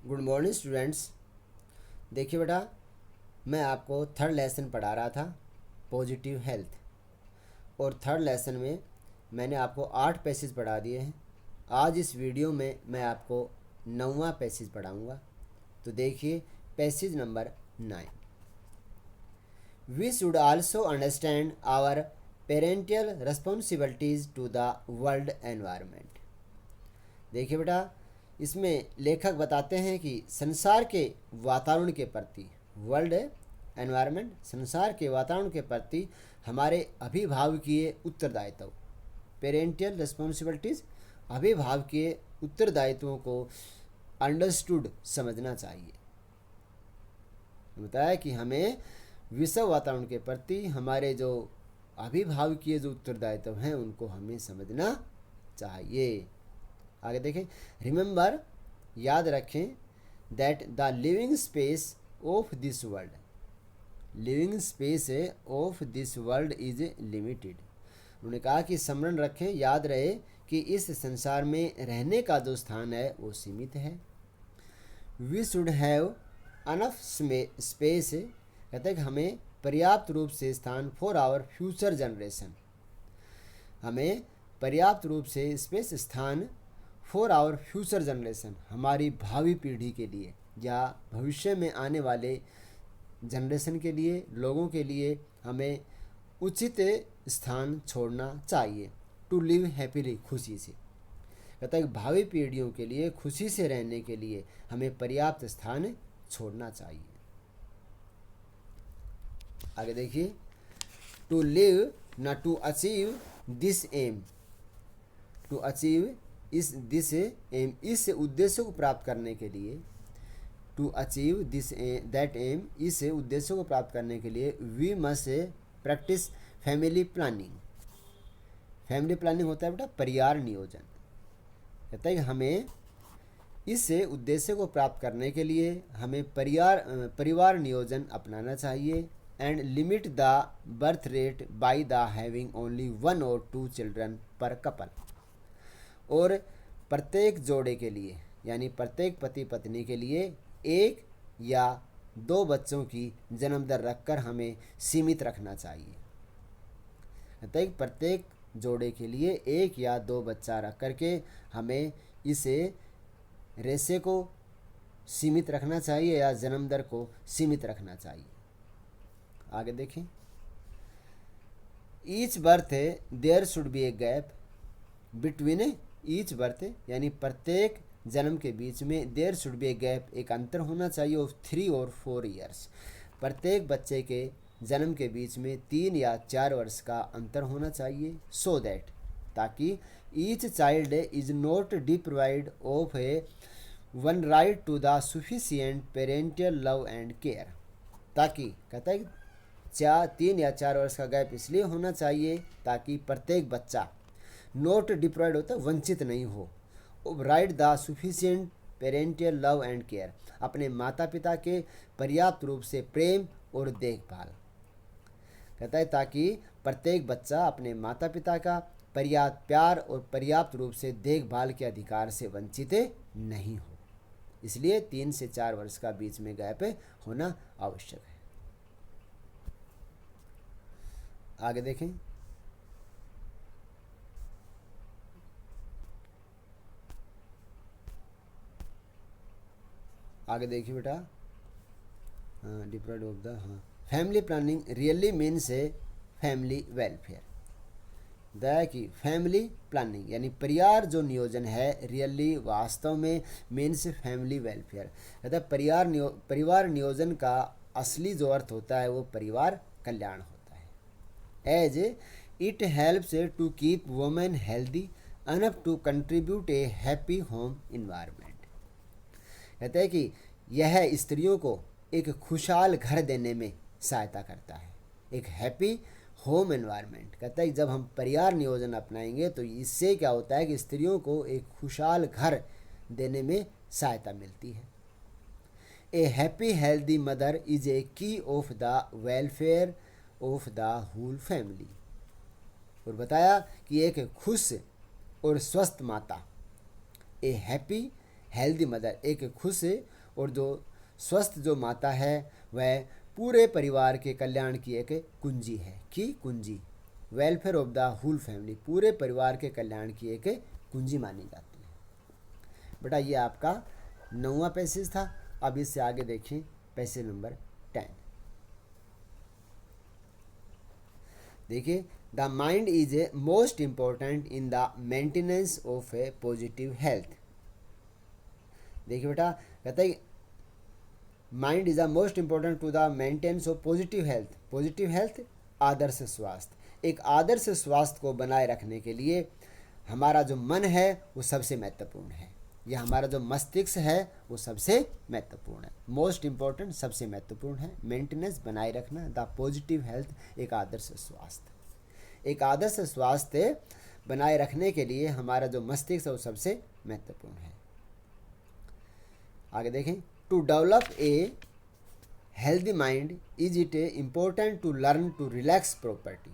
Good morning students. देखिए बेटा, मैं आपको थर्ड लेसन पढ़ा रहा था पॉजिटिव हेल्थ, और थर्ड लेसन में मैंने आपको 8 पैसेज पढ़ा दिए हैं। आज इस वीडियो में मैं आपको 9वां पैसेज पढ़ाऊँगा। तो देखिए passage number 9। We should also understand our parental responsibilities to the world environment. देखिए बेटा, इसमें लेखक बताते हैं कि संसार के वातावरण के प्रति, वर्ल्ड एनवायरनमेंट, संसार के वातावरण के प्रति हमारे अभिभावकीय उत्तरदायित्व, पेरेंटियल रिस्पॉन्सिबिलिटीज़, अभिभावकीय उत्तरदायित्वों को अंडरस्टूड समझना चाहिए। बताया कि हमें विश्व वातावरण के प्रति हमारे जो अभिभावकीय जो उत्तरदायित्व हैं उनको हमें समझना चाहिए। आगे देखें, रिमेंबर, याद रखें, that the living space of this world, living space of this world is limited. उन्होंने कहा कि स्मरण रखें, याद रहे कि इस संसार में रहने का जो स्थान है वो सीमित है। We should have enough space, कहते हैं कि हमें पर्याप्त रूप से स्थान फॉर आवर फ्यूचर जनरेशन, हमें पर्याप्त रूप से स्पेस, स्थान फॉर आवर फ्यूचर जनरेशन, हमारी भावी पीढ़ी के लिए या भविष्य में आने वाले जनरेशन के लिए, लोगों के लिए हमें उचित स्थान छोड़ना चाहिए। टू लिव हैप्पीली, खुशी से, कहता है भावी पीढ़ियों के लिए खुशी से रहने के लिए हमें पर्याप्त स्थान छोड़ना चाहिए। आगे देखिए, टू लिव ना to achieve this aim, to achieve this aim, इस उद्देश्य को प्राप्त करने के लिए, to achieve this that aim, इस उद्देश्य को प्राप्त करने के लिए we must practice family planning. Family planning होता है बेटा परिवार नियोजन। कहता है कि हमें इस उद्देश्य को प्राप्त करने के लिए हमें परिवार नियोजन अपनाना चाहिए। And limit the birth rate by the having only 1 or 2 children पर कपल, और प्रत्येक जोड़े के लिए यानी प्रत्येक पति पत्नी के लिए 1 या 2 बच्चों की जन्म दर रखकर हमें सीमित रखना चाहिए। कहते हैं प्रत्येक जोड़े के लिए 1 या 2 बच्चा रख करके हमें इसे रेशे को सीमित रखना चाहिए या जन्म दर को सीमित रखना चाहिए। आगे देखें, each birth there should be a gap between each birth, यानी प्रत्येक जन्म के बीच में there should be a gap, एक अंतर होना चाहिए ऑफ 3 or 4 years। प्रत्येक बच्चे के जन्म के बीच में 3 या 4 वर्ष का अंतर होना चाहिए। सो दैट, ताकि each child is not deprived of a one right to the sufficient parental love and care, ताकि कहता है 3 या 4 वर्ष का गैप इसलिए होना चाहिए ताकि प्रत्येक बच्चा, नॉट डिप्राइव्ड होता है वंचित नहीं हो, right the sufficient parental love and care, अपने माता पिता के पर्याप्त रूप से प्रेम और देखभाल, कहता है ताकि प्रत्येक बच्चा अपने माता पिता का पर्याप्त प्यार और पर्याप्त रूप से देखभाल के अधिकार से वंचित नहीं हो। इसलिए 3 से 4 वर्ष का बीच में गैप होना आवश्यक है। आगे देखें, आगे देखिए बेटा, deprived of the family planning really means a family welfare. दया की फैमिली प्लानिंग यानी परिवार जो नियोजन है रियली वास्तव में मीन्स फैमिली वेलफेयर, अर्थात परिवार नियोजन का असली जो अर्थ होता है वो परिवार कल्याण होता है। As it helps to keep women healthy enough to contribute a happy home environment. कहते हैं कि यह स्त्रियों को एक खुशहाल घर देने में सहायता करता है, एक हैप्पी होम एनवायरनमेंट। कहता है जब हम परिवार नियोजन अपनाएंगे तो इससे क्या होता है कि स्त्रियों को एक खुशहाल घर देने में सहायता मिलती है। A happy healthy mother is a key of the welfare of the whole family. और बताया कि एक खुश और स्वस्थ माता, ए हैप्पी हेल्दी मदर, एक खुश और जो स्वस्थ जो माता है वह पूरे परिवार के कल्याण की एक कुंजी है। की कुंजी, welfare of the whole family, पूरे परिवार के कल्याण की एक कुंजी मानी जाती है। बेटा ये आपका 9वां पैसेज था। अब इससे आगे देखें पैसेज नंबर 10। देखिए, the mind is a most important in the maintenance of a positive health. देखिए बेटा, कहता है mind is the most important to the maintenance of positive health. Positive health आदर्श स्वास्थ्य। एक आदर्श स्वास्थ्य को बनाए रखने के लिए हमारा जो मन है वो सबसे महत्वपूर्ण है, या हमारा जो मस्तिष्क है वो सबसे महत्वपूर्ण है। मोस्ट इम्पॉर्टेंट, सबसे महत्वपूर्ण है। मेंटेनेंस, बनाए रखना। द पॉजिटिव हेल्थ, एक आदर्श स्वास्थ्य। एक आदर्श स्वास्थ्य बनाए रखने के लिए हमारा जो मस्तिष्क है वो सबसे महत्वपूर्ण है। आगे देखें, to develop a healthy mind is it a important to learn to relax property.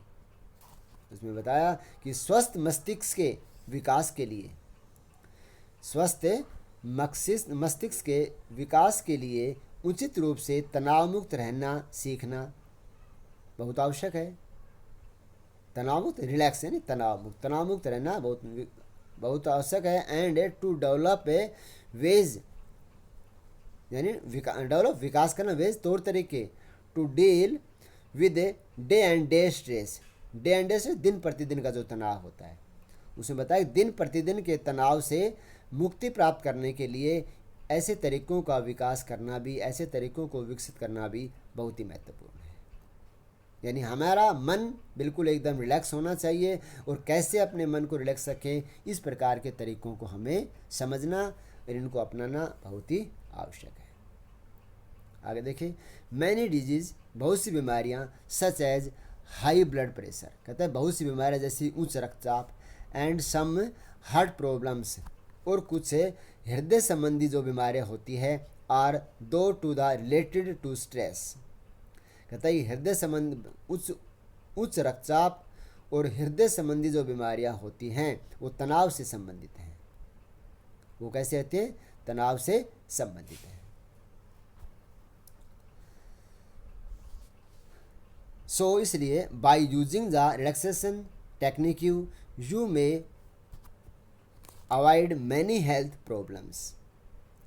उसमें बताया कि स्वस्थ मस्तिष्क के विकास के लिए, स्वस्थ मस्तिष्क के विकास के लिए उचित रूप से तनाव मुक्त रहना सीखना बहुत आवश्यक है। तनाव मुक्त, रिलैक्स यानी तनाव मुक्त रहना बहुत आवश्यक है। And to develop a ways, यानी डेवलप, विकास करना, वेज, तौर तरीके, to deal with day and day stress. Day and day stress, दिन प्रतिदिन का जो तनाव होता है, उसमें बताया दिन प्रतिदिन के तनाव से मुक्ति प्राप्त करने के लिए ऐसे तरीकों का विकास करना भी, ऐसे तरीकों को विकसित करना भी बहुत ही महत्वपूर्ण है। यानी हमारा मन बिल्कुल एकदम रिलैक्स होना चाहिए, और कैसे अपने मन को रिलैक्स रखें, इस प्रकार के तरीकों को हमें समझना और इनको अपनाना बहुत ही आवश्यक है। आगे देखें, मैनी डिजीज, बहुत सी बीमारियां, such as high blood pressure. कहते हैं बहुत सी बीमारियां जैसी उच्च रक्तचाप, एंड सम हार्ट प्रॉब्लम्स, और कुछ हृदय संबंधी जो बीमारियां होती है, are due to the related to stress. कहता है हृदय संबंध, उच्च रक्तचाप और हृदय संबंधी जो बीमारियां होती हैं वो तनाव से संबंधित हैं। वो कैसे होते हैं? तनाव से संबंधित है। सो इसलिए by using the relaxation technique you may avoid many health problems.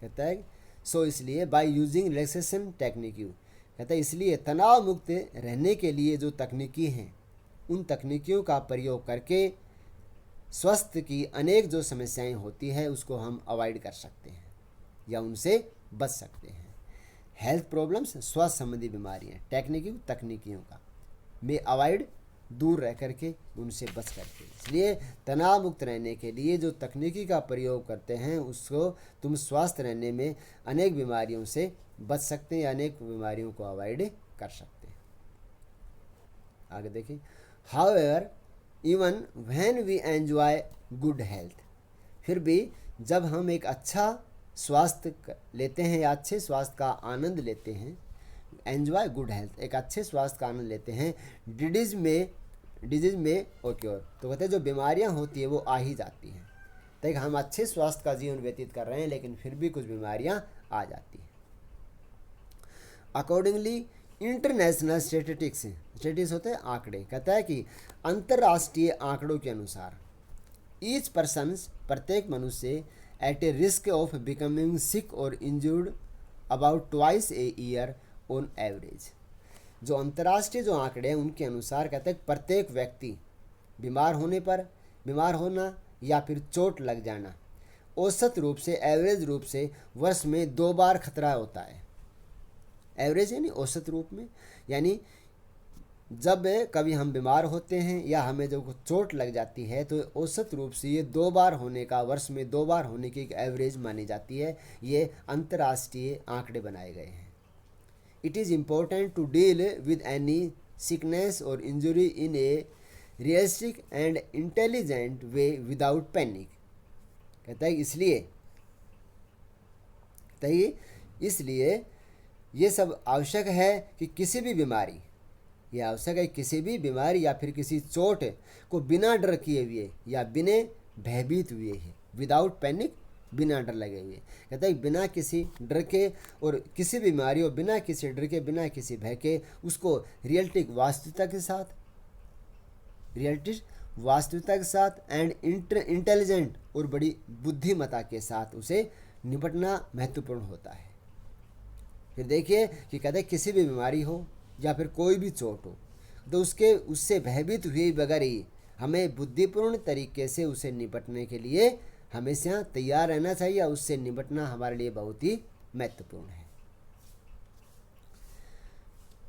कहता है सो इसलिए बाय यूजिंग रिलैक्सेशन टेक्निक कहता है इसलिए तनाव मुक्त रहने के लिए जो तकनीकी हैं उन तकनीकियों का प्रयोग करके स्वास्थ्य की अनेक जो समस्याएं होती है उसको हम अवॉइड कर सकते हैं या उनसे बच सकते हैं। हेल्थ प्रॉब्लम्स, स्वास्थ्य संबंधी बीमारियां, तकनीकियों का में अवॉइड, दूर रह करके, उनसे बच करके। इसलिए तनाव मुक्त रहने के लिए जो तकनीकी का प्रयोग करते हैं उसको तुम स्वस्थ रहने में अनेक बीमारियों से बच सकते हैं या अनेक बीमारियों को अवॉइड कर सकते हैं। आगे देखिए, however even when we enjoy good health, फिर भी जब हम एक अच्छा स्वास्थ्य लेते हैं या अच्छे स्वास्थ्य का आनंद लेते हैं, एंजॉय गुड हेल्थ, एक अच्छे स्वास्थ्य का आनंद लेते हैं, डिजीज में ओके, और तो कहते हैं जो बीमारियां होती है वो आ ही जाती हैं। तो हम अच्छे स्वास्थ्य का जीवन व्यतीत कर रहे हैं लेकिन फिर भी कुछ बीमारियां आ जाती हैं। अकॉर्डिंगली इंटरनेशनल स्टेटिस्टिक्स होते हैं आंकड़े, कहता है कि अंतर्राष्ट्रीय आंकड़ों के अनुसार ईच पर्सन, प्रत्येक मनुष्य, at a risk of becoming sick और injured about twice a year on average. जो अंतर्राष्ट्रीय जो आंकड़े हैं उनके अनुसार कहते हैं प्रत्येक व्यक्ति बीमार होना या फिर चोट लग जाना औसत रूप से, एवरेज रूप से वर्ष में 2 बार खतरा होता है। एवरेज यानी औसत रूप में, यानी जब कभी हम बीमार होते हैं या हमें जब चोट लग जाती है तो औसत रूप से ये 2 बार होने का, वर्ष में 2 बार होने की एक एवरेज मानी जाती है। ये अंतर्राष्ट्रीय आंकड़े बनाए गए हैं। It is important to deal with any sickness और injury in a realistic and intelligent way without panic. कहता है इसलिए ये सब आवश्यक है कि किसी भी बीमारी, ये आवश्यक है किसी भी बीमारी या फिर किसी चोट को बिना डर किए हुए या बिना भयभीत हुए है, विदाउट पैनिक, बिना डर लगे हुए। कहता है बिना किसी डर के और किसी बीमारी हो, बिना किसी डर के, बिना किसी भय के उसको रियलिस्टिक वास्तविकता के साथ एंड इंटेलिजेंट और बड़ी बुद्धिमत्ता के साथ उसे निपटना महत्वपूर्ण होता है। फिर देखिए कि कहते हैं किसी भी बीमारी हो या फिर कोई भी चोट हो तो उससे भयभीत हुए बगैर ही हमें बुद्धिपूर्ण तरीके से उसे निपटने के लिए हमेशा तैयार रहना चाहिए। उससे निपटना हमारे लिए बहुत ही महत्वपूर्ण है।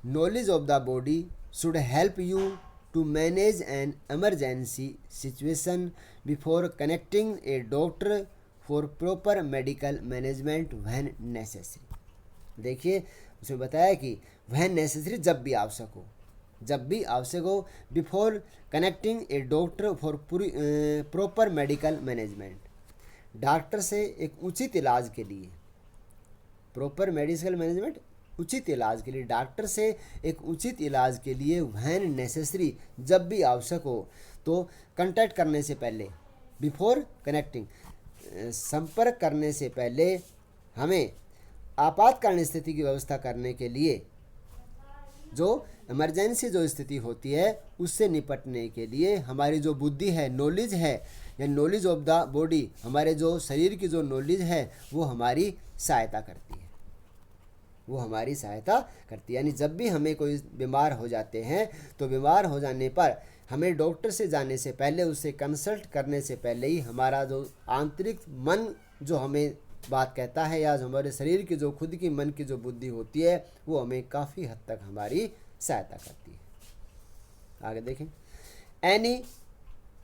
Knowledge of the body should help you to manage an emergency situation before connecting a doctor for proper medical management when necessary. देखिए उसमें बताया कि व्हेन नेसेसरी जब भी आवश्यक हो before connecting a doctor for proper medical management, doctor से एक उचित इलाज के लिए, प्रॉपर मेडिकल मैनेजमेंट उचित इलाज के लिए, डॉक्टर से एक उचित इलाज के लिए व्हेन नेसेसरी जब भी आवश्यक हो तो कांटेक्ट करने से पहले, बिफोर कनेक्टिंग संपर्क करने से पहले हमें आपातकालीन स्थिति की व्यवस्था करने के लिए, जो इमरजेंसी जो स्थिति होती है उससे निपटने के लिए हमारी जो बुद्धि है, नॉलेज है या नॉलेज ऑफ द बॉडी, हमारे जो शरीर की जो नॉलेज है वो हमारी सहायता करती है। यानी जब भी हमें कोई बीमार हो जाते हैं तो बीमार हो जाने पर हमें डॉक्टर से जाने से पहले, उससे कंसल्ट करने से पहले ही हमारा जो आंतरिक मन जो हमें बात कहता है या हमारे शरीर की जो खुद की मन की जो बुद्धि होती है वो हमें काफ़ी हद तक हमारी सहायता करती है। आगे देखें, एनी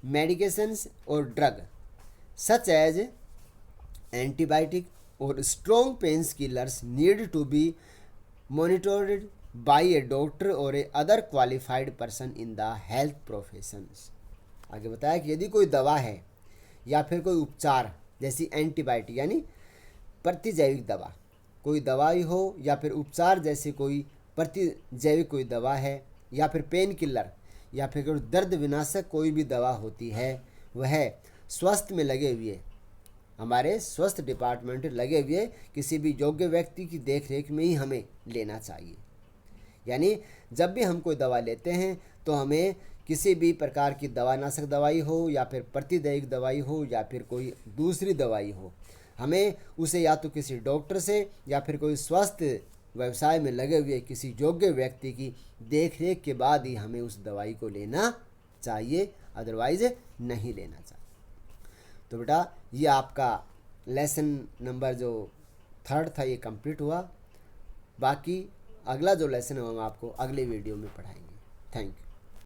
मेडिकेशंस और ड्रग सच एज एंटीबायोटिक और strong pains killers need to be monitored by a doctor और a other qualified person in the health professions. आगे बताया कि यदि कोई दवा है या फिर कोई उपचार जैसी एंटीबायोटिक यानी प्रतिजैविक दवा, कोई दवाई हो या फिर उपचार जैसे कोई प्रतिजैविक कोई दवा है या फिर पेन किलर या फिर कोई दर्द विनाशक कोई भी दवा होती है, वह स्वास्थ्य में लगे हुए, हमारे स्वास्थ्य डिपार्टमेंट लगे हुए किसी भी योग्य व्यक्ति की देखरेख में ही हमें लेना चाहिए। यानी जब भी हम कोई दवा लेते हैं तो हमें किसी भी प्रकार की दवानाशक दवाई हो या फिर प्रतिदैविक दवाई हो या फिर कोई दूसरी दवाई हो, हमें उसे या तो किसी डॉक्टर से या फिर कोई स्वास्थ्य व्यवसाय में लगे हुए किसी योग्य व्यक्ति की देखरेख के बाद ही हमें उस दवाई को लेना चाहिए, अदरवाइज नहीं लेना चाहिए। तो बेटा ये आपका लेसन नंबर जो 3 था ये कंप्लीट हुआ। बाकी अगला जो लेसन है हम आपको अगले वीडियो में पढ़ाएंगे। Thank you.